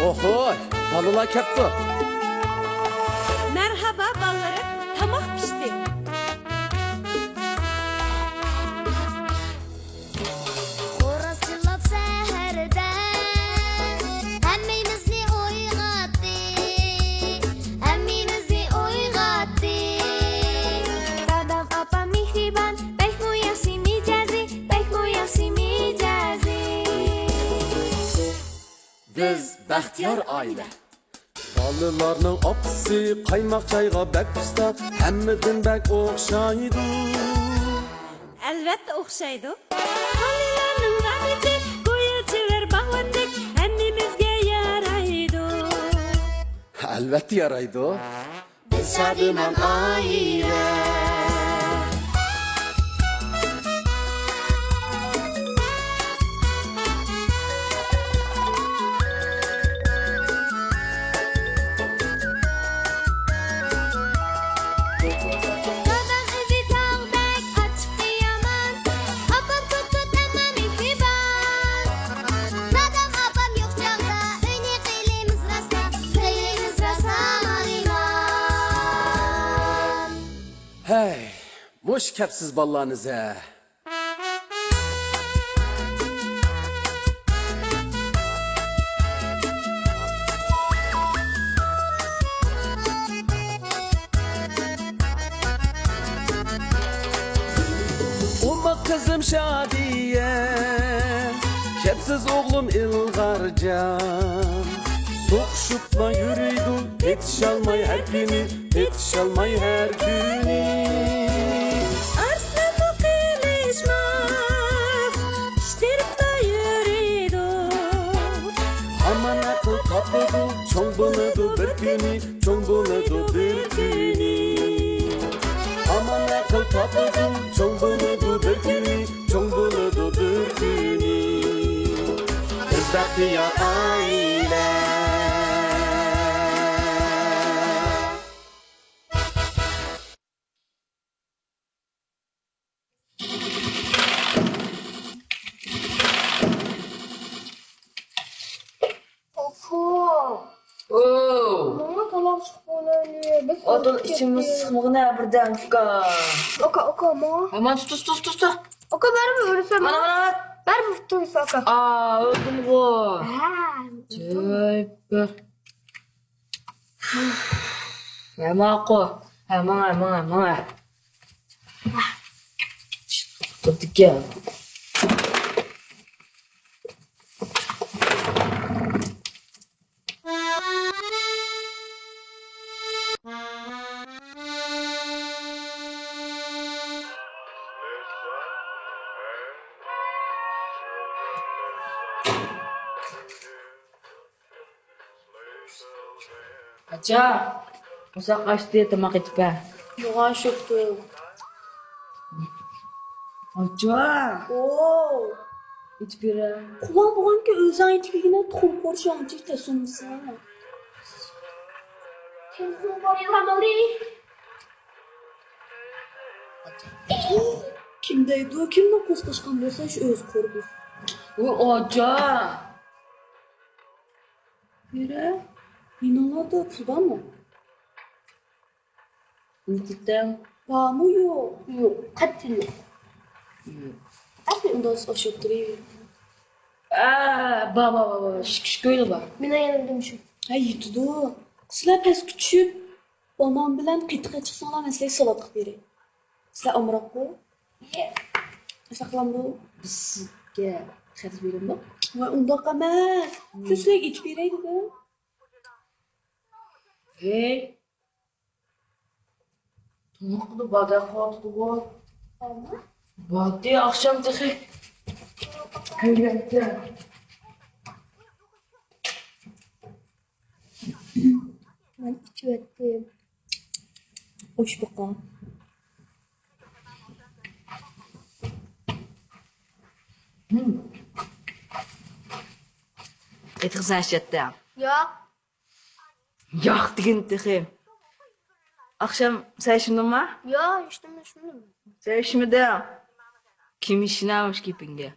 Oho, balılar kepti. Merhaba ballarım, tamak pişti. Orasılap seherde Hemmimizni oygattı Hemmimizni oygattı Dadam apa mihriban Bek mu yasi micazi Bek mu yasi micazi Biz Baxtiyar aile. Balılarning opsi qaymoq çayga bek usta, hammadan bek o'xshaydi. Elbette o'xshaydi. Bolalarning vaqti go'yochilar bag'vandek hammamizga yaraydi. Albatta yaraydi. Biz Şadiman aile Dadam evi tağdek açık yaman Apam tutut ama mihriban Dadam apam yok çağda Öne kıylımız rasa Kıylımız rasa aliman Hey, muş kepsiz ballarınıza. Umma kızım Şadiye, kepsiz oğlum İlgarcan. Soğuşupla yürüydü, yetişalmay her günü, yetişalmay her günü. Arslanı qilishmoq, ishtirib yuriydi. Aman akıl tatlıdı, çoğ buludu bir günü, çoğ buludu bir günü. Aman akıl tatlıdı, çoğ buludu bir günü, çoğ buludu bir günü. Biz Baxtiyar aile. Oho Oo, Mama tamam çıkmalı odun içimiz sıkmığına birden fıka. Oka ma Hemen tut. Oka benim öğretsem Bana. Ben muhtuysa oka Aa, öldüm bu. Ha Cöp. Hemen ko. Hemen. Tuttuk ya. Aca, uzak kaçtı ya temak etme. Yo'g'on shukdi. Aca, Oo. iç biri. Quloq bo'lganki o'zing ichligini tuxum ko'rishing chifta sumsan. Kimsin var yılamalıyım Kimdaydi? Kimni qo'zg'ashgan bo'lsa shu o'zi ko'rdi. Bu aca. Biri binolarda pul bormi? Nititten. Bormi yo'q? Yo'q, qat'iy yo'q. Unda o'xshab turaydi. Baba. Şöyle bak. Mina yanıldım şu Ha, yetdi. Sizlar pastga tushib, omon bilan qitqa chiqsanglar, men sizlarga savatliq beray. Sizlar omroq qo'y. Saqlanbu. Bizga xarid berildi. Voy, undoq emas. Sizlarga ichib beray dedim. Hey. To'qdi badaq qotdi bu. Ama Vaqti akşam tıxı. Hayratda. ben içip ettim Hoş bakalım. Etkizan şatta. Ya Yok digin tıxı. Akşam sen şimdi mi? ya işte mi? Sen şimdi de. Kim işine almış kipinge?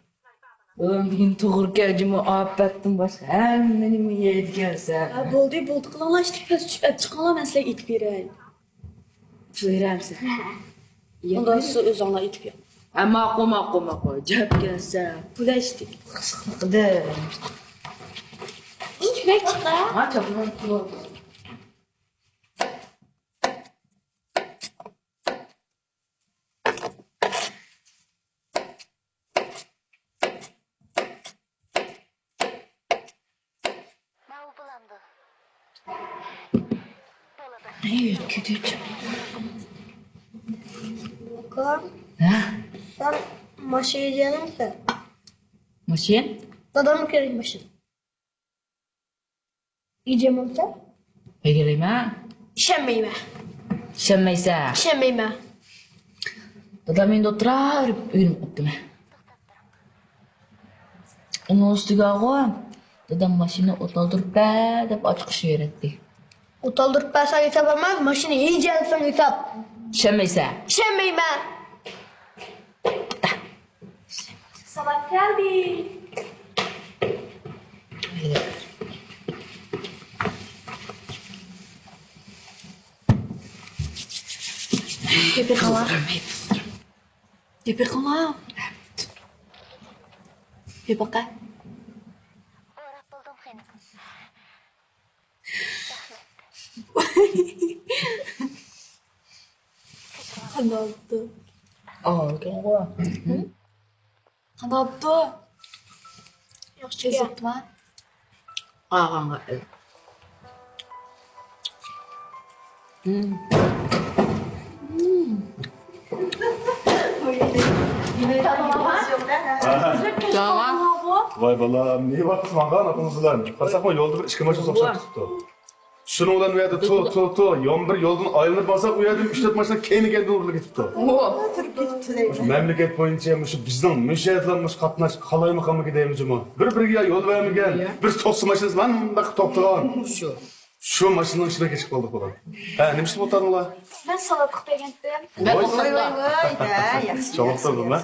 Bugün to'g'ri keldim, afettim başka. Hemen yetkensen. Ha, bo'ldi qilinglar, işte pes tushib chiqinglar, men sizlarga aytib beray. Söylersin. Unda siz o'zinglar aytib ber. Ma'qul. Jab kelsen. Bular işte. Qide. Chiqmak chiqa. Ha, chaqman qulab. Ne kötü. Kar, Ha? sen maşa yiyeceğin misin? Maşin? Dadam mı kerek maşa? Yiyeceğim misin? Egeleyme. İşenmeyim ben. Şemmeyse. İşenmeyim ben. Dadam endi o'tirar, uyim qopdimi. Uni ustiga qo'y. Dadam mashina o'toldirib deb ochiqish beradi. Utaldırıp ben sana hesap almaz, maşını yiyeceğin sen hesap. Şemmeyse. İşenmeyim ben. Sabah geldi. Geber kalan. Geber kalan. Bir bakayım. Ne oldu? Aa, kan qo'y. Ne oldu? Yok Çözüp var. Ağanğa. Tamam. Vay vallahi niye baktın lan aklınızdan? Qasak mı yolda bir işki maşın soqsaq tuttu. Şunun ulan uyadi tu. Yon bir yoldan aylanıp basak uyadi 3-4 maşın keyni geldi uğurlu gitipti. Memleket boyunca şu bizden müşahitlanmış katnaş kalay makamı gideyimiz mi? Bir yol vermegen, bir toqsı maşınız lan bak toptuğun. Şu maşının içine geçip kaldık ulan. Ha, neymiş bu otanın ulan? Ben salak beğendim. Ben Vay o'qitdim. Çok oturdun lan.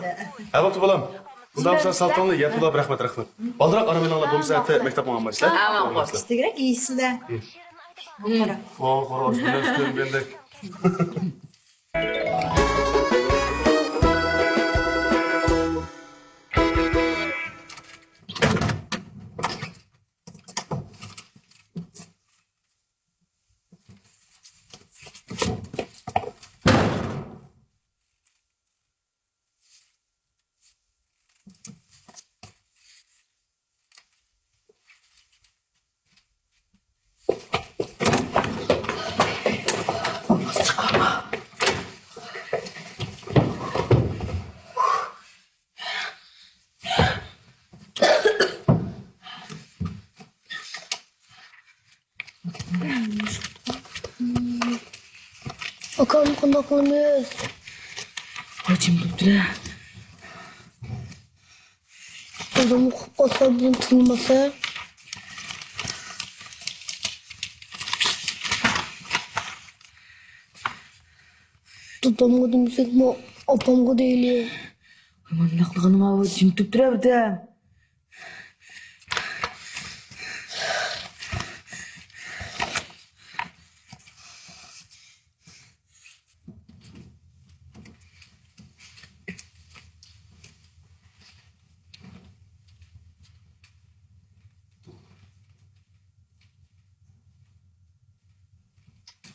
Ha baktı balam. Bundan sonra saltanlı yatıla rahmet. Baldırak arabayla alıp bu saate mektep muammasıyla. Tamam, qo'y. İstigrak iyisinde. Xo'sh, bilan üstün bendek. Bakalım kundaklarımız. Qo'ychim turibdi. Adamı kopasa bunu tutulmasa. Tutamga demişsek mi apamga değil. Aman naqligini nima jim turibdi.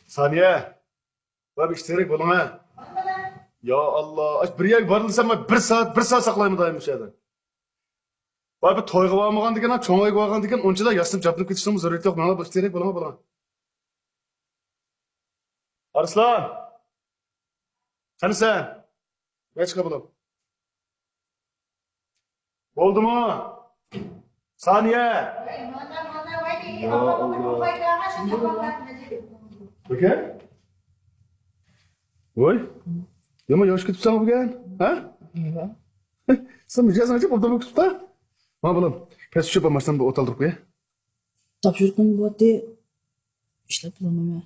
Saniye. Bak iştirik bulun ha. Ya Allah. Aç bir yer varılsam bir saat saklayımı daymış ya da. Bak bir toyga varmagan degen, çoğayga vargan degen, onca da yasınıp çapınıp ketiştiğimiz zürriyeti yok. Bana iştirik bulun ha. Arslan. Sen. Geç kapılam. Oldu mu? Saniye. Ya Allah. Bakın. Oy. Yama yosh ketibsan bugun, ha? Sen mijozini ochib, obdon kutib ta. Mana bolam, pes tushib bo'lmasdan bu o't oldirib qo'y. Topshiriqim bo'lyapti. Ishlab turolmayman.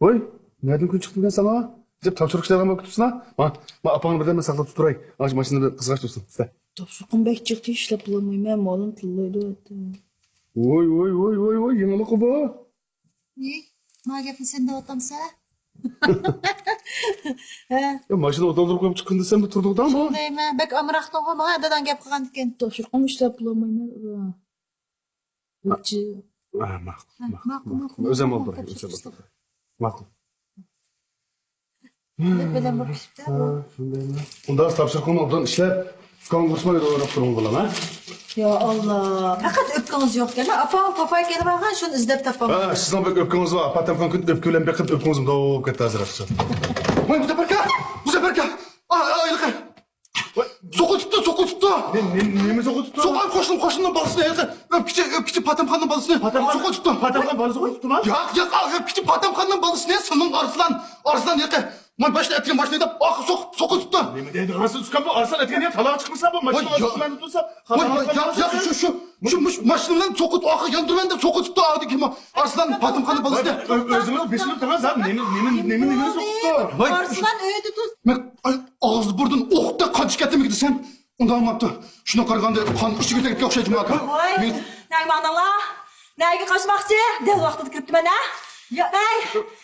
Voy, nereden kun chiqib turgan sana? Deb topshiriq ishlagan bo'lib kutibsan ha? Mana opangni birdan men saqlab turay. Ana shu mashinani qizg'ash tursin. Topshiriqim bek chiqdi, ishlab bo'lmayman, molim tillaydi. Voy, yangilik bu. Nima gapni sen deyapsansa? Ya mashina o'toldirib qo'yib chiqqin desam, bu turdiqdanmi? Deyman, bek amraqdan qo'y, mana dadan gap qilgan ekan. Topshiriqim ishlab bo'lmayman. Uchi. Ma'qul. O'zim oldiray, Ma'qul. Bilan bo'libdi. Shundaymi? Unda topshiriqni obdan ishlab, konkursga o'rab turib bo'laman. Ya Allah, faqat o'pkamiz yo'q-ku. Apam, papay kelib olgan, shuni izlab topaman. Ha, sizdan bek o'pkamiz bor. Patam kun o'pkalan bek o'pkamiz davop ketdi azraqcha. Voy, bu zafarka. Ayliqi. So'qitdi. Nima so'qitdi? So'qib qo'shimdan bolasini ayliqi. O'pkichi Patamxonning bolasini. So'qitdi. Patamxon bolasi so'qitdimi? Yo'q, o'pkichi Patamxonning bolasini, sinin Arslan yo'q. Men başta etken başlaydı, so'qitdi. Nima deydi? Arslan tushgan bu Arslan etken talaq chiqmasa bu mashina osman tursa, shu mashinadan so'qit oqi yondirman deb so'qitdi adi kim Arslan Patamxonning bolasini. O'zimiz besinib turamiz, nima so'qitdi? Arslan uyda tuz. Men og'zni burdun o'qda qon chiqatdimi desam, undan olmabdi. Shuna qaraganda qon ichiga tegib o'xshaydi maka. Voy, naymanlar. Nayga qochmoqchi? Dal vaqtida kiribdiman a. Ya,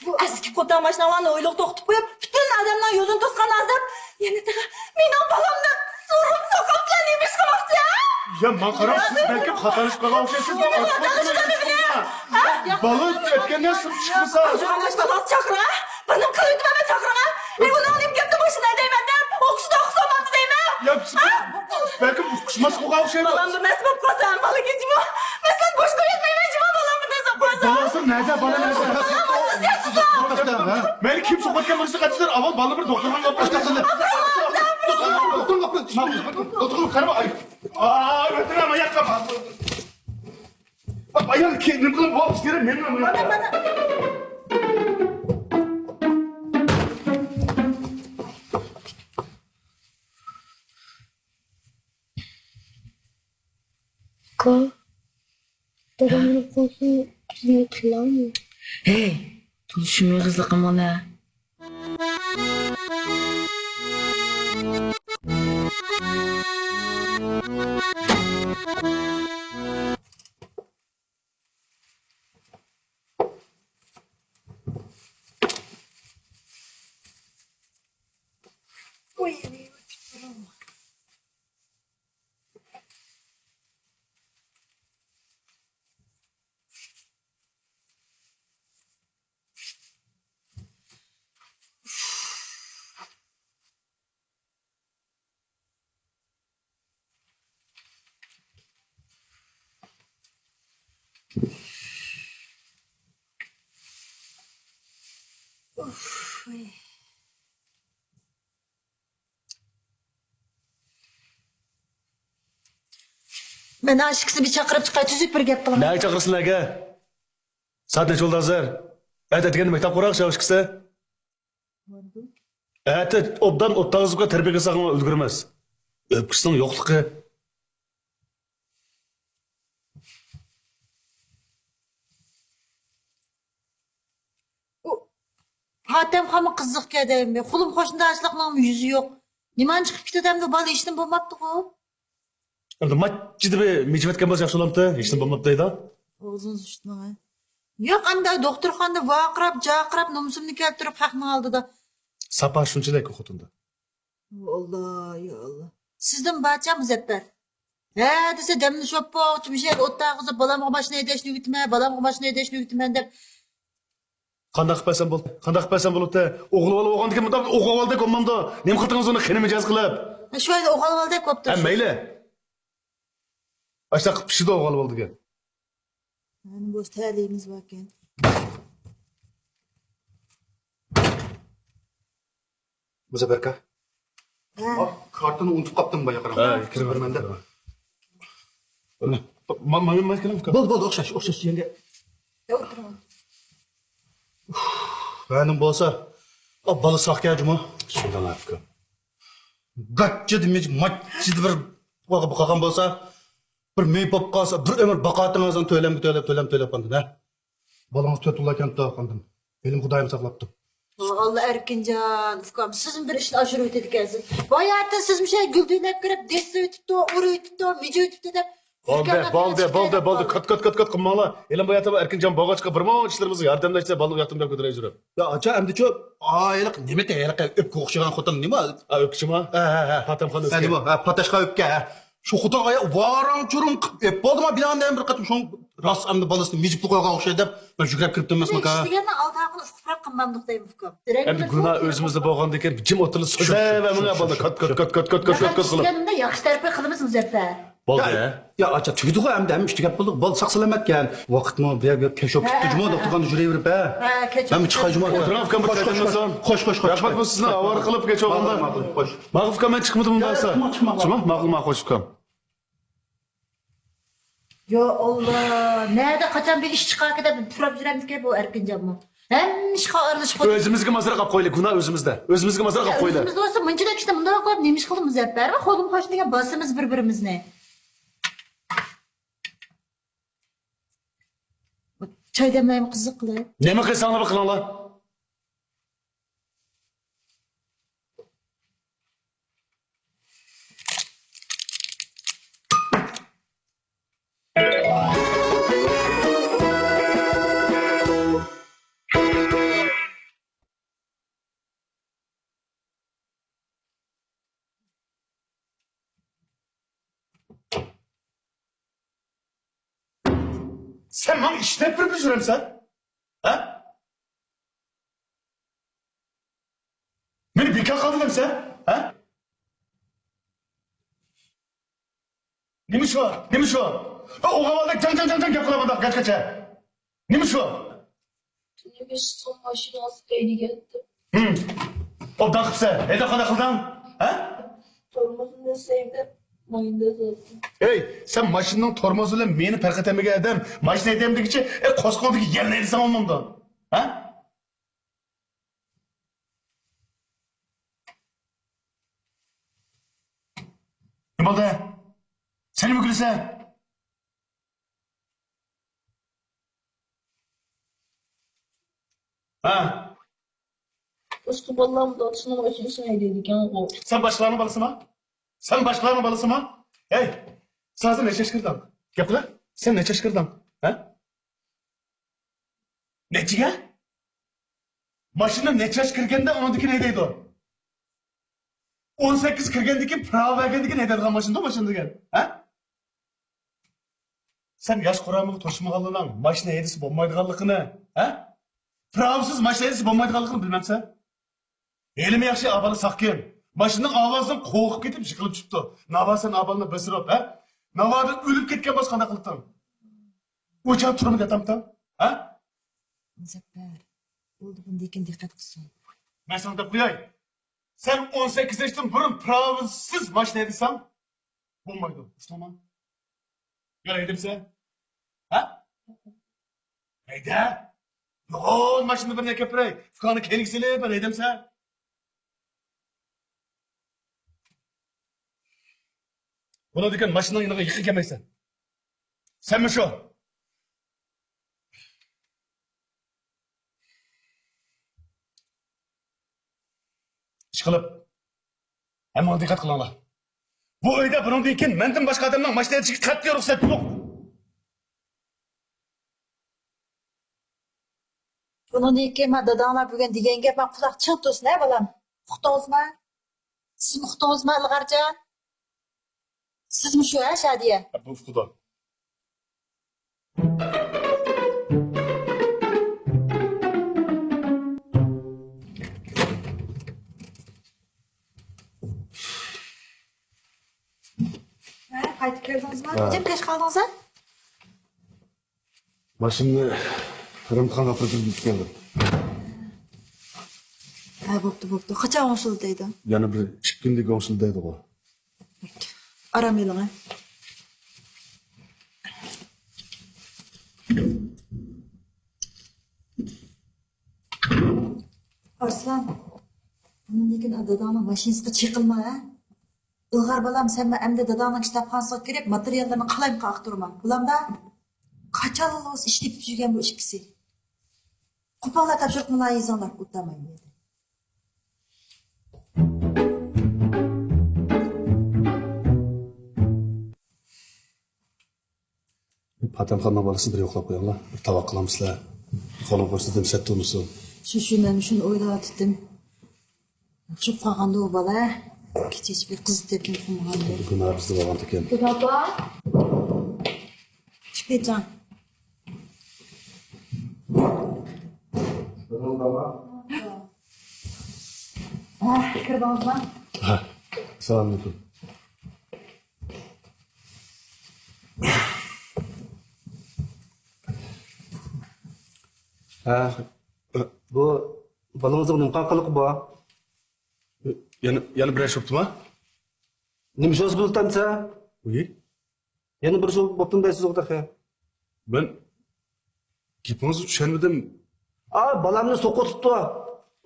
bu eski qo'tan mashinalarni o'yliq to'xtatib qo'yib, butun odamlar yo'lini to'sgan azab, yana mening bolamni zo'rg'ib soqolgan nemish qilmoqchi a? Ya men qarab siz balki xatarishib qolgan o'xshaysiz. Balık etkenler sırf çıkmasa. Mashinalar chaqira. Benim qilibman chaqira. Men uni olib kelib mashina deyman deb, o'qishda o'qisamadi deyman. Ya belki uçmaz qo'ygan o'xshaydi. Balamni mas bo'lib qolsam, balagijimo. Maslan boshqa yetmayman, jimo balamni desam qolsam. Balası nerede? Bala nerede? Beni kim so'qatgan bo'lsa qachilar, avval balani bir doktorga olib qo'yishdi. Doktor qarama. Ötüreme yakma. Ayol kendim qilib boqish kerak, men nima? Ko. Dadamni qo'ysa, bizga tilami? Hey, tulishimga qizliqim ona. Men aşkisi bir chaqirib chiqay, tuzuk bir gap qilaman. Ne çağırsın aka? Saat neçe oldu hazır? Evet etken mektep kurak şavuşkisi. Evet, obdan ottağızlıkla terbiye kısağına öldürmez. Öpküsünün yokluğu. Patamxonning qiziqga deyman. Qulim qo'shnidoshlikning yuzi yo'q. Nimani chiqib ketadimda bola ishdan bo'lmabdi-ku. Orada maççı bir mecbetken boz yaxşı olamdı. Hiç ne bulmadı da. O'zingiz eshitmang. Yo'q, anda doktorxonada jaqirab, nomsimni keltirib haqni oldida. Sapa şunçalar kokutunda. Allah, ya Allah. Sizdan barcha muzaffar. Ha, desa damni shoppoq, bir şey o'ttag'izib, bolamga mashina haydashni o'rgataman, deb. Qanday qilsam bo'ldi? Qanday qilsam bo'ldi? O'g'il bola o'g'andigan mutab o'g'il bolada ko'mamda. Nima qildingiz uni xini mijaz qilib? Shu yerda o'g'il bola deb qo'yibdi. Ha, mayli. Ashta qilib pishdi o'g'il bola degan. Mani bo'z ta'limimiz bor ekan. Muzaffarka. Kartını unutib qaptım baya qaram. Ha, kirib bermanda. Men kelam. Bo'ldi, o'xshash yenge. O'tiraman. Benim bo'lsa, balı saqyajımı. Shundan afka. Gachchi demiş, matchi bir qolgan bo'lsa, bir mey pop qolsa, bir ömür baqatingizdan to'lab qoldi, ha. Balangiz 4 yil ekan to'lab qoldim. Benim Xudoyim saqlabdi. Allah Erkincan, ufkam, sizin bir işini aşırı ötedik. Vay artık siz bir şey güldüğüne girip, desti ötüptü, uru ötüptü, mici ötüptü de. Balde, kat qılmanglar. Elim bu yataba Erkincan bağaçqa bir mo işlerimizni yordamlashsa balliq yaqtimda ko'taray yurib. Ya acha endi chu ayliq nima deylik öpke o'xshagan xotin nima? O'pkishimi? Patamxon o'pka. Nima? Patashqa o'pka. Shu xotin aya varan churum qilib bo'ldimi bilandan bir qatim shu rost endi bolasini mijib qo'ygan o'xshaydi deb bir jugrab kiribdim emasmi ka? İştigenden altağını ıstıfrak qılmandık deyim ufkam. Endi guna o'zimizda bo'lganda ekan, jim o'tirib va menga balda kat qilib. İştigeninde yaxşı tərəfi qılımız müzəffər. Balde. Ya acha tugdi qo'y endi ishtigab bo'ldik. Bol saq salomatkan. Vaqtmi bir peshob tutdi juma turganda yuraverib ha. Ben mi chiqay juma? O'tirafkan bir qaytamasan. Qo'sh. Rahmat bu sizni avar qilib kecha o'g'anda. Qo'sh. Mag'ufka men chiqmadim bo'lsa. Chiqma. Ma'qul qo'shibkam. Ya Allah, nerede kaçan bir iş çıkar ki de bir pürap jüremiz ki bu Erkincan mı? Hem işe aralış koydu. O'zimizga masala qilib qo'ylik, guna o'zimizda. O'zimizga masala qilib qo'ylik. Özümüzde olsa mıncıdak işte bunda koyup neymiş kılımız hep beraber. Kolum koştuğunda basımız birbirimizni. Çay demleyim kızık kılıyor. Nima qilsanglar qilinglar. Sen bana işlep bir jüremsen? Ha? Beni bekar kaldın sen? Ha? Neymiş o? O havalık can yapılamadı kaç. Neymiş o? Tünü bir son maşinası değdi geldi. O dağıpsa, evde kadar kıldın? Ha? Tormozunu da sevdim. Mayında zaten. Hey, sen maşının tormozuyla meni perkat emege edem, maşını edemdikiçe, koskoldaki yerine elisem olmamda. Ha? Ne oldu? Seni mi gülse? Ha? Başka ballam da atışına maşinası neydiydik yani o. Sen başkalarının balısı mı? Hey, sazı ne şaşkırdan? Yapılar, sen ne şaşkırdan? Ha? Neciye? Maşını ne şaşkırganda onundaki neydiydi o? 18 kırgendeki prava vergendeki neydiydi o maşında gel? Ha? Sen yaş kuramını toşmağalından maşına yedisi bombaydıgallıkını, ha? Pravsız maşına yedisi bombaydıgallıkını bilmemse? Elimi yaxşı abalı sakayım. Maşının avazdan qoğuq ketip yıkılıp çıktı. Nava sen abalını besirip, ha? Navada ölüp ketken başka ne kılıptın? Uçan turumu detamtan, ha? Müzəffər, oldu bunu dekin dikkat kılsın. Ben sana da kuyay. Sen 18 yaştan burun pravsız maşına yediysen, bombaydı. İslam'a. Göre yedimse, ha? Neydi? Yoğun maşını birine köpürey. Fıkanı keniksili ben yedimse. Buna diken maşından yanına yıkık yemeysen. Sen mi şu? Işkılıp. Hemen dikkat kılınlar. Bu öyde bunun diken menden başka adamdan maşına çıkıp katliyor ruhsat yok. Bunun dekin ma dadağlar bugün diyen gep ben kulak çık dost ne balam? Muhtağız mı? Siz muhtağız mı Ilgarcan? Siz mi şu ha Şadiye? Bu ufkuda. Qaytib keldiniz mi? Necep geç kaldınız ha? Maşını Rımkan'a fırtınıp geldim. Ha bo'pti. Qachon usul deydi? Yana bir 2 kunlik osuldaydi o. Aramayın ha. Arslan. Bunun dekin dadağının mashinasiga chiqilma ha. Ilg'ar balam sen endi dadağının kitapxonasiga kirib materiallarni qalayim qaqtirma. Bulamda qachon o'zi ishlab yurgan bu ikkisi. Qo'pollar topshiriq mulayizonlar o'tamaydi. Patamxonning bolasini bir yo'qlab qo'yinglar. Bir tavoq qilamizlar. Qo'lim ko'rsatim shatda unisi. Shuni o'ylayotdim. Chiqib qolganda u bola kechasi bir qiz deb qilmaganda. Bugun bizda bo'lgan ekan. Baba, Chiqajon. Kirdingizmi? Ha. Assalomu alaykum. Ha, bu balangizni nima qilib bu? Yana bir ish bo'ptimi? Nima so'z bo'ltamsa? Uy, Yana bir so'z bo'ptim deysiz o'qdaqa. men gapingizni tushunmadim. Balamni so'qotibdi.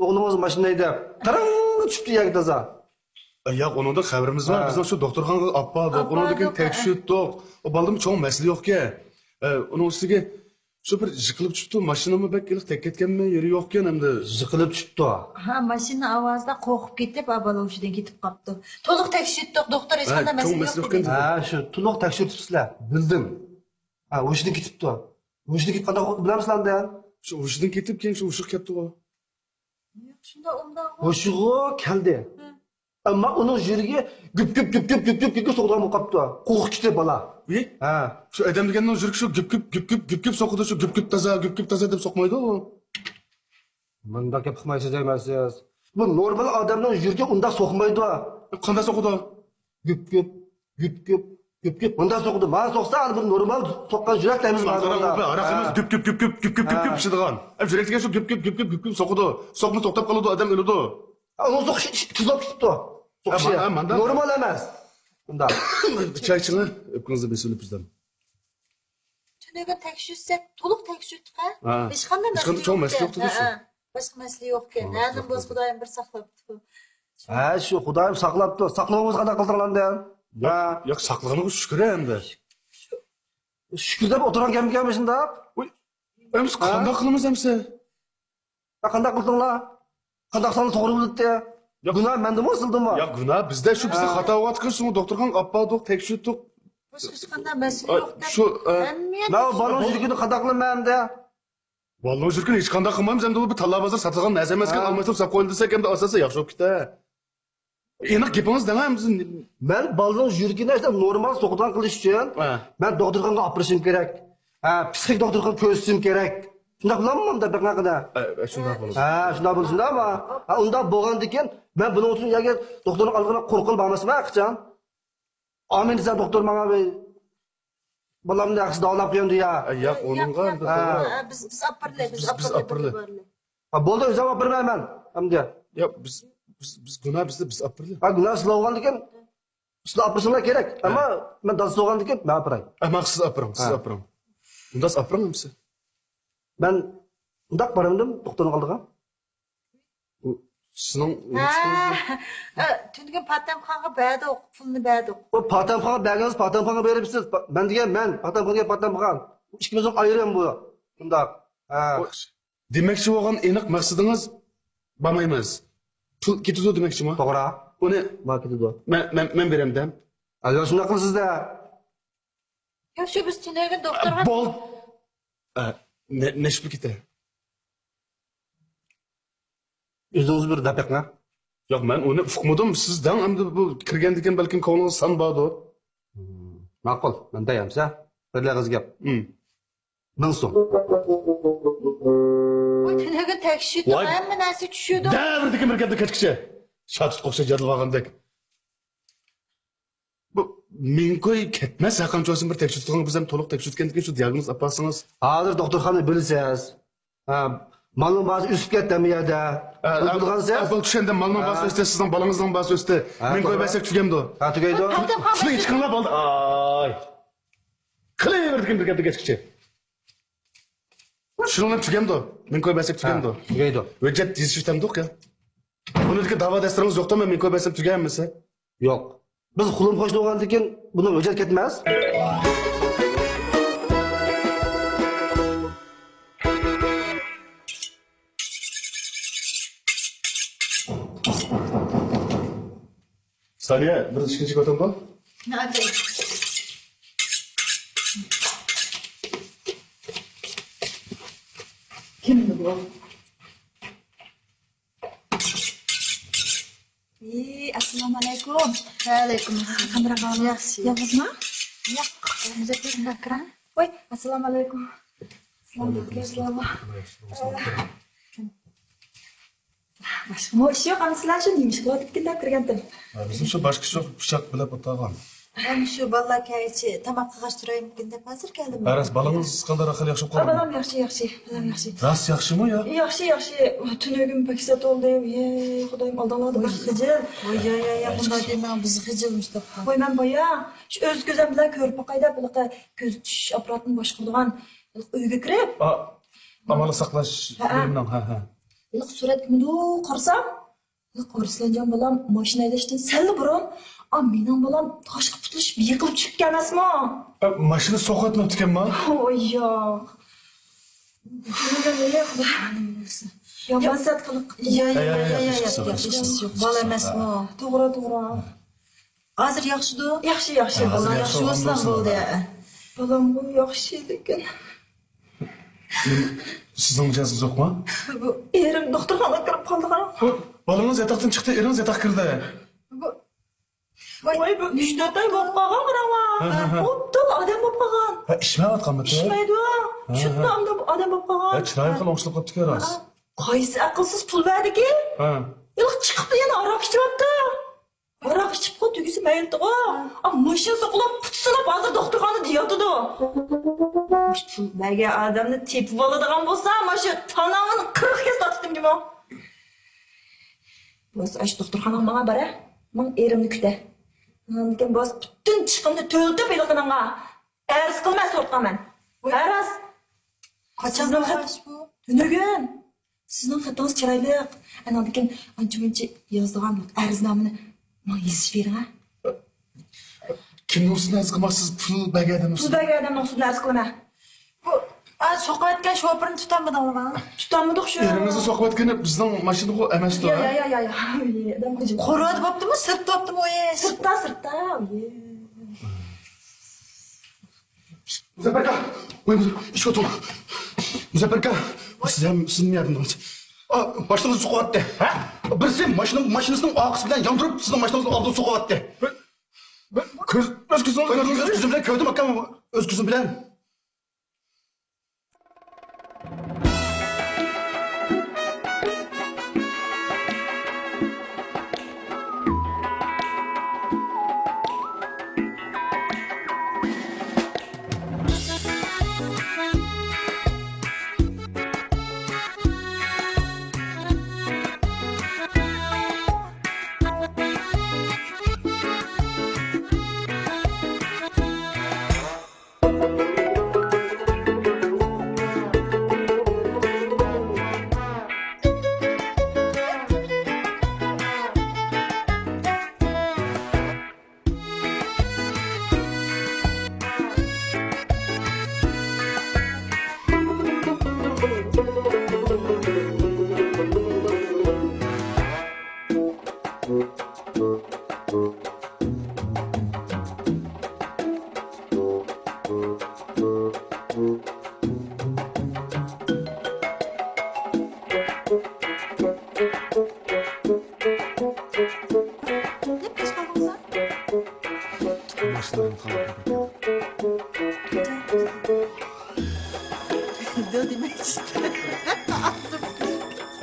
O'g'lingiz mashina haydab. Qarang, tushibdi yagdaza. Yo'q, uningda xabarimiz bor. Biz o'sha doktorxonaga olib bordik. Uningdan tekshirdik. O baldim cho'ng masala yo'q-ku. Uning ustiga shu bir yiqilib tushibdi. Mashinami bakkiliq tek ketganmi, yeri yo'q-ku hamda. Yiqilib tushibdi. Ha, mashina ovozida qo'rqib ketib, bola o'shidan ketib qolibdi. To'liq tekshirdik, doktor hech qanday cho'ng masala masala yo'q yo'q dedi. ekan. Ha, shu to'liq tekshiribsizlar. Bildim. Ha, o'shidan ketibdi. O'shidan ketib qanday bilamizlar-da? Shu o'shidan ketib keyin shu o'shiq ketdi u. Shunda undan O'shig'i keldi. Ammo uning yuriga güp so'qdan qolibdi. Qo'rqib ketdi bola. Uy, Ha. shu odam deganning yuragi shu güp so'qidi, shu güp taza deb so'qmaydi u. Bunda gap qilmaysiz deysiz. Bu normal odamning yuriga unda so'qmaydi. Qanday so'qidi? Güp. Bunda so'qdi. Men so'qsa, bir normal so'qqan yurak deymiz Qarang, araqimiz güp pishadigan. Yurakga shu güp so'qidi. So'qni to'xtab qoladi, odam o'ladi. Uni so'qish tuzab ketdi. So'qishi normal emas. Bunda. Choy ichinglar, o'pkingizni besulib bizdan. tunaga tekshirsak, to'liq tekshirdik ha. Ha. Hech qanday Hech qanday cho'ng masala yo'q dedi shu. Boshqa masala yo'q-ku. Nanim bo'z Xudoyim bir saqlabdi. Ha, shu Xudoyim saqlabdi. Saqlovimiz qanday qildiringlar? Ha, Yo'q, saqlag'aniga shukr endi. shukr deb o'tirgan gapmi shunda? Uy, biz qanday qilamiz hamsa? Qanday qildinglar? Qanday qilsang to'g'ri bo'ldi? Gunoh menda bo'lsildimi? Ya gunoh bizda bizda xato bo'layotgan shu doktorxonaga olib bordik, tekshirdik. Boshqa hech qanday masala yo'q deb. Shu Men balon yurgini qanday qilaman-da? Vallahi yurgan hech qanday qilmaymiz, endi u bir talla bozor sotilgan narsa emaskan, olmaytib sab qo'yildi desak endi asosan yaxshi bo'lib ketadi. Aniq gapingiz demamiz. Men balon yurgini normal so'qdan qilish uchun men doktorxonaga olib borishim kerak. Ha, psixik doktorxonaga ko'rsatishim kerak. Shunday qilamanmi-da bir qanaqada? Shunday bo'ladi. Ha, shunday bo'lsin-da. Ha, unda bo'lgandan keyin men buning uchun yoki doktorning oldiga qo'rqib bormasman, qichon. Amin desa doktor menga bolamni yaxshi davolab qo'yindi ya. Yo'q, uningga endi Biz apirli, biz apirli. Ha, bo'ldi, o'zim olib bermayman. Hamda. Yo'q, biz gunoh bizda biz apirli. Ha, gunoh sizlar olgandan keyin sizlar operatsiyalar kerak. Ammo men dazs olgandan keyin men operay. Siz apirang, siz apirang. Unda apirang hamsa. Ben undaq barandim doktorning oldiga. Sizning tungi patamxonga berdik, pulni berdik. O patamxonga bergansiz, patamxonga beribsiz. Men degan men patamxonga patamxon. Ikkimizning ayrim bu. Undaq. Ha. Demakchi bo'lgan aniq maqsadingiz bormaymiz. Pul ketadi demakchimi? To'g'ri. Uni Ma ketadi. men beramdan. Agar shunday qilsizda. Yo'q, shu biz tunaga doktorga Bol. Nechpul ketadi? O'zingiz bir daqiqa. Yo'q, men uni uqmadim. Sizdan endi bu kirgandikan balkim ko'nglingiz san bordi. Ma'qul. Men deyamsa, birlariz gap. 1000 so'm. Voy, tunaga tekshirdik, hamma narsa tushirdi. Davrdikin bir gapda kechkicha. Shatut qo'shsa jadvalgandek. Bu menkoy ketmas, haqanchosin bir tekshirtgan biz ham to'liq tekshirtgandan keyin shu diagnoz olsangiz. Hozir doktorxona bilasiz. Ha, ma'lum ba'zi o'sib ketdimi yerda. Bilgansiz? Bu tushanda ma'lum ba'zi o'sdi, sizning bolangizning ba'zi o'sdi. Menkoy ba'zi tugamdi. Ha, tugaydi. Shuni chiqinglar bo'ldi. Ay. Qilaverdikin bir gapda kechkicha. Shuni tugamdi. Menkoy ba'zi tugamdi. Tugaydi. Hujjat yezishtamdiq ya. Buniki da'vo dasturingiz yo'qmi? Menkoy ba'zi tuganmisa? Yo'q. Biz qulim qo'shni bo'lgandan keyin buni o'jat ketmas. Saniye, bir ikkinchi ko'tamda. Kimdi bu? Assalomu alaykum. Aleyküm. Qanday ahvoling? Yaxshi. Yolg'izmi? Yo'q, o'zi bir kira. Voy, assalomu alaykum. Assalomu alaykum. Boshqa ish yo'q, ana sizlar shu nima ish qilayotib kirgandim. Bizim şu başka çok bıçak bile patlagan. Ben şu balla kayıcı tamak kağıştırayım de hazır geldim. Aras balığınız kadar akıl yakışıp kaldı. Balam yaxshi. Balam yaxshi. Rast yakşı mı ya? Yaxshi. Tunugim pakisat oldu. Ye, Xudoyim aldaladı. Xijil. Ya bunda demem bizi hıcılmış topkan. Voy, men boya shu o'z ko'zim bilan ko'rib boqayda bunaqa ko'z tushish apparatini boshqaradigan uyga kirib, Amalı saklaş bölümden ha. liq suratga mundoq qarasam, Arslanjon bolam mashina haydashdan sal burun, mening bolam toshga putilishib yiqilib chiqqan emasmi? Maşını sokatma tükenme. Voy, yo'q. Yomon qiliq. Ya yok. Bal emas mı? To'g'ri. Hazır yaxşıdı. Yaxshi. Balla yaxşı olsan buldu ya. Balam bu yaxshi lekin Sizin mijazınız yok mu? bu erim doktorxonaga kirib qoldi. Balığınız yataktan çıktı, eriniz yatak kirdi. Voy, bu 3-4 oy bo'lib qolgan qanaqa. Xuddi odam bo'lib qolgan. Ha, işmeyat kalmadı. Ishmaydi. Shunday odam bo'lib qolgan. Çırayı kıl oşluk kaptı ki Aras. Qaysi aqlsiz pul berdiki? Yo'q, chiqibdi yana aroq ichyapti. Aroq ichib qo'y, tugisi mayildi-ku. Mashina soqilib, putsinib, hozir doktorxona deyotdi. Pul bergan odamni tepib oladigan bo'lsa, mana shu tanamini 40 kez tortdim deyman. Bo'lsa, ash doktorxonaga menga bora, men erimni kuta. Lekin bo'z butun chiqimni to'ltib elqinanga. Arz qilmay so'rqaman. Aras. Kaçan kaç bu? Tunugin. Sizning xatongiz chiroyli. Ana lekin ancha-muncha yozdigan arznamani men yozib bering, ha? Kimnin üstüne azgımasız pul begedim Pul üstüne. bergan odamning ustidan arz qilaman. Bu sokayetken şoförünü tutanmadan mı? Tutamadık şu. Erinizi sokup etkeni bizden maşını bu emesti Ya. ha? Adam kıcım. Koruğu yaptı mı? Sırt yaptı mı o ye? Sırtta. Muzafferka! Oy iş otur. Muzafferka! Sizin mi yardımcınız? Maşınızı sokup attı. Ha? Birisi maşınızın arkası bilen yandırıp sizin maşınızın aldığını sokup attı. Öz kızım bilen köyde makam öz kızım bilen.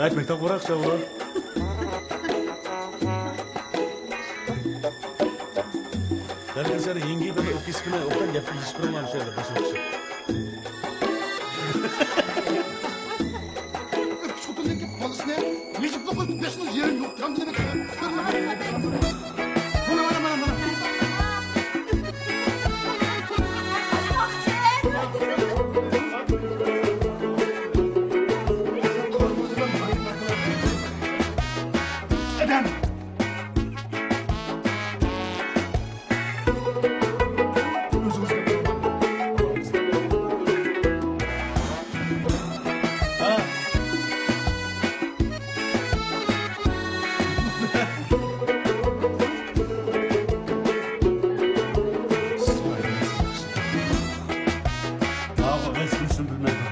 Ekmekten bırak sen ulan. Ben sana yengeyi ben o ismine oktan yapıp hiçbirinden bir şeyler başım çıkıyor. Küçükündeki balısı ne? Necip dokun peşiniz yerin yok. Tam demek. Bana. Eden! Ben seni bilmem.